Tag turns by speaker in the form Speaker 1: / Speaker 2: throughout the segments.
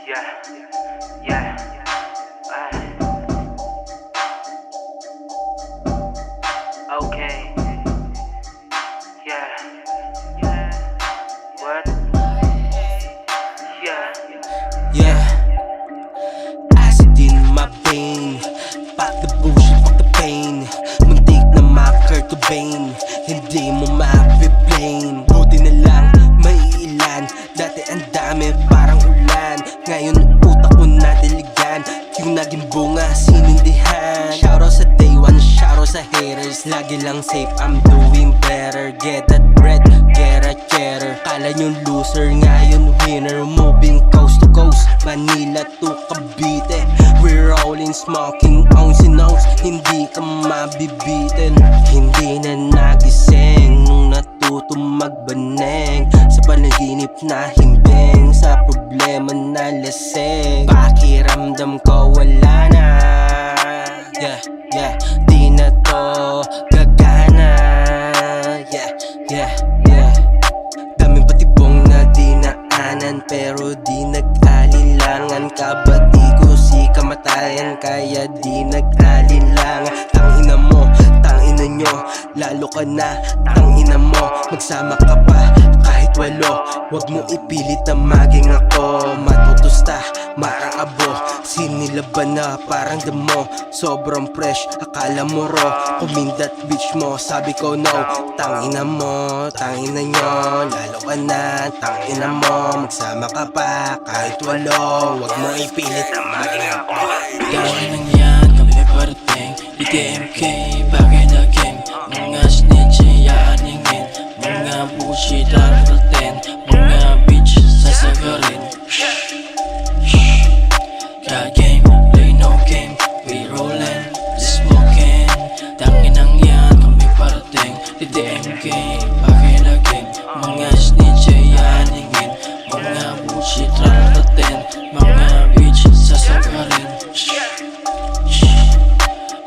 Speaker 1: Yeah, yeah, okay, yeah, what?
Speaker 2: Yeah, acid in my vein. Fuck the bullshit, fuck the pain. Muntik na ma-Kurt Cobain. Hindi mo ma-blame. Buti na lang, may ilan. Dati ang dami, parang ulan. Ngayon utak ko nadiligan. Yung naging bunga, sinindihan. Shoutout sa day one, shoutout sa haters. Lagi lang safe, I'm doing better. Get that bread, get a cheddar. Kala yung loser, ngayon winner. Moving coast to coast, Manila to Cavite. We're rolling, smoking ounce in ounce. Hindi ka mabibitin. Hindi na nagising nung natutong magbaneng. Sa panaginip na himbing, sa problema na lasing. Pakiramdam ko wala na. Yeah, yeah, di na to gagana. Yeah, yeah, yeah. Daming patibong na dinaanan, pero di nag-alinlangan. Kabati ko si kamatayan, kaya di nag-alinlangan. Tangina mo, tangina nyo, lalo ka na, tangina mo. Magsama ka pa, kahit walo. Huwag mo ipilit na maging ako. Matutusta, maraabo, sinilaban na parang damo. Sobrang fresh, akala mo raw. Kumindat bitch mo, sabi ko no. Tangina mo, tangina nyo, lalo ka na, tangina mo. Magsama ka pa, kahit walo. Huwag mo ipilit na maging ako.
Speaker 3: Gawin lang yan, kami parating DMK, bagay na game. Mga snitch, yaaningin. Mga bullshit, araratin. Mga bitch, sasagarin. Got game, play no game. We rollin', smoking. Tangin ang yan, kami parating DMK, bagay na game. Mga snitch, yaaningin. Mga bullshit, araratin. Mga bitch, sasagarin.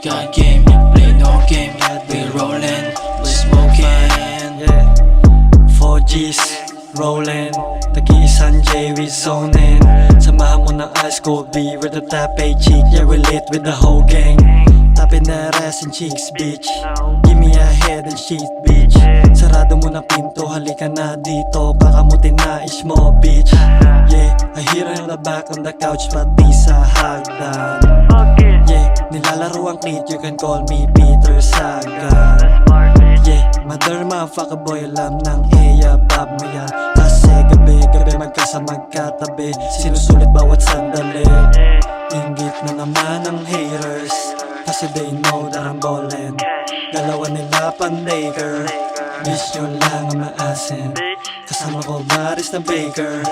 Speaker 3: Got game, play no game. We rollin', we smoking.
Speaker 4: 4Gs, rollin', tag-iisan J, we zonin'. Samahan mo ng ice cold beer with the top 8 cheek. Yeah, we lit with the whole gang. Tapin na ass and cheeks, bitch. Give me a head and shit, bitch. Sarado mo na pinto, halika na dito. Kakamutin na is mo, bitch. Yeah, I hear her on the back on the couch, pati sa hagdan. Yeah, nilalaro ang cleat, you can call me Peter Sagan. Yeah, mother motherfucker boy, alam ng Bob mo yan. Kasi gabi-gabi magkatabi, sinusulit bawat sandali. Inggit na naman ang haters, kasi they know that I'm ballin'. Dalawa nila pan-Laker, bitch nyo lang ang maasin. Kasama ko baris na baker,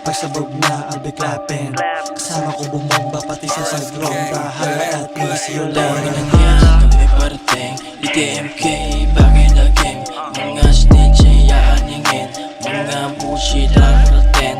Speaker 4: pagsabog na I'll be clapping. Kasama ko bumomba pati sa sagrong bahala at easy yung
Speaker 3: Dami
Speaker 4: learning.
Speaker 3: ng yan, kami parating DMK, bagay na game. Mga snitch, yaaningin. Mga bullshit, araratin.